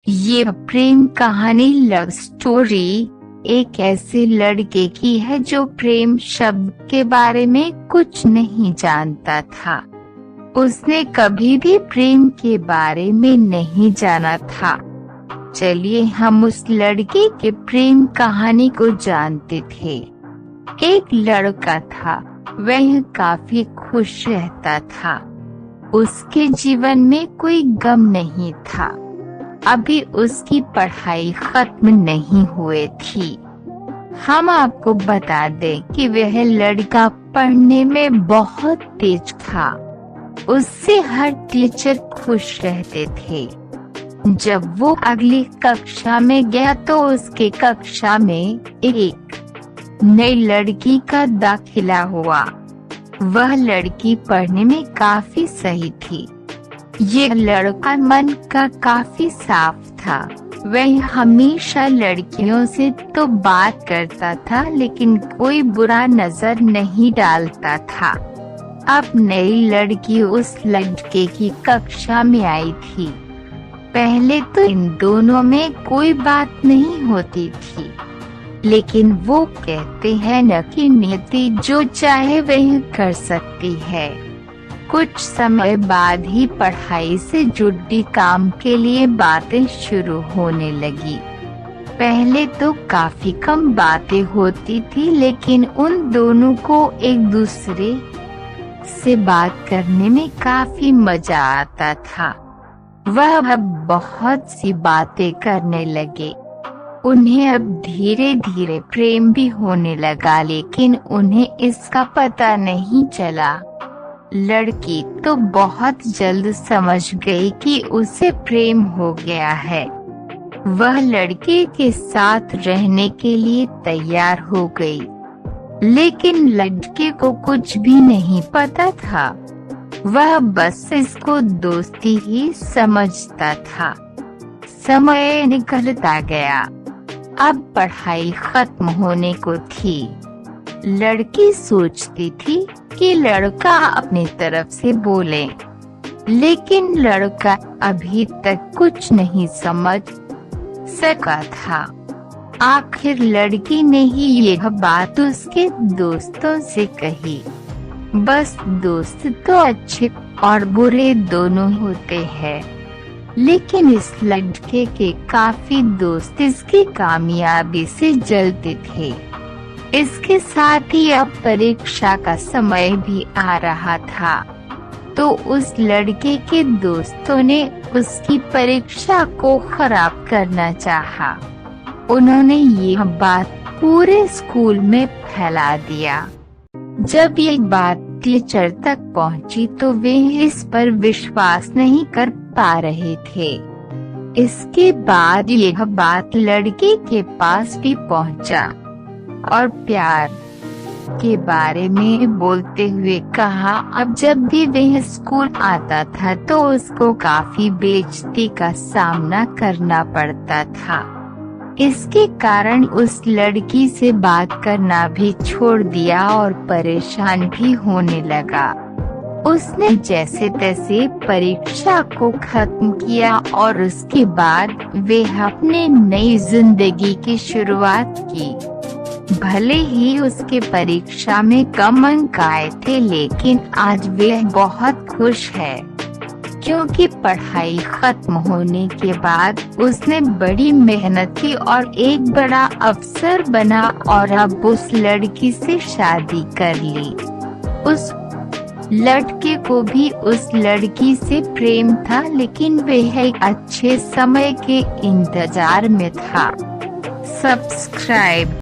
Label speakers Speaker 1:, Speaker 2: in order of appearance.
Speaker 1: ये प्रेम कहानी love story एक ऐसे लड़के की है जो प्रेम शब्द के बारे में कुछ नहीं जानता था। उसने कभी भी प्रेम के बारे में नहीं जाना था। चलिए हम उस लड़के के प्रेम कहानी को जानते थे। एक लड़का था, वह काफी खुश रहता था। उसके जीवन में कोई गम नहीं था। अभी उसकी पढ़ाई खत्म नहीं हुई थी। हम आपको बता दें कि वह लड़का पढ़ने में बहुत तेज था। उससे हर टीचर खुश रहते थे। जब वो अगली कक्षा में गया तो उसके कक्षा में एक नई लड़की का दाखिला हुआ। वह लड़की पढ़ने में काफी सही थी। ये लड़का मन का काफी साफ था। वह हमेशा लड़कियों से तो बात करता था लेकिन कोई बुरा नजर नहीं डालता था। अब नई लड़की उस लड़के की कक्षा में आई थी। पहले तो इन दोनों में कोई बात नहीं होती थी, लेकिन वो कहते हैं न कि नियति जो चाहे वह कर सकती है। कुछ समय बाद ही पढ़ाई से जुड़ी काम के लिए बातें शुरू होने लगी। पहले तो काफी कम बातें होती थी, लेकिन उन दोनों को एक दूसरे से बात करने में काफी मजा आता था। वह अब बहुत सी बातें करने लगे। उन्हें अब धीरे धीरे प्रेम भी होने लगा, लेकिन उन्हें इसका पता नहीं चला। लड़की तो बहुत जल्द समझ गई कि उसे प्रेम हो गया है। वह लड़के के साथ रहने के लिए तैयार हो गई, लेकिन लड़के को कुछ भी नहीं पता था। वह बस इसको दोस्ती ही समझता था। समय निकलता गया। अब पढ़ाई खत्म होने को थी। लड़की सोचती थी कि लड़का अपनी तरफ से बोले, लेकिन लड़का अभी तक कुछ नहीं समझ सका था। आखिर लड़की ने ही यह बात उसके दोस्तों से कही। बस दोस्त तो अच्छे और बुरे दोनों होते हैं, लेकिन इस लड़के के काफी दोस्त इसकी कामयाबी से जलते थे। इसके साथ ही अब परीक्षा का समय भी आ रहा था, तो उस लड़के के दोस्तों ने उसकी परीक्षा को खराब करना चाहा। उन्होंने यह बात पूरे स्कूल में फैला दिया। जब ये बात टीचर तक पहुंची तो वे इस पर विश्वास नहीं कर पा रहे थे। इसके बाद यह बात लड़के के पास भी पहुंचा और प्यार के बारे में बोलते हुए कहा। अब जब भी वह स्कूल आता था तो उसको काफी बेइज्जती का सामना करना पड़ता था। इसके कारण उस लड़की से बात करना भी छोड़ दिया और परेशान भी होने लगा। उसने जैसे तैसे परीक्षा को खत्म किया और उसके बाद वे अपने नई जिंदगी की शुरुआत की। भले ही उसके परीक्षा में कम अंक आए थे, लेकिन आज वह बहुत खुश है, क्योंकि पढ़ाई खत्म होने के बाद उसने बड़ी मेहनत की और एक बड़ा अफसर बना और अब उस लड़की से शादी कर ली। उस लड़के को भी उस लड़की से प्रेम था, लेकिन वह एक अच्छे समय के इंतजार में था। सब्सक्राइब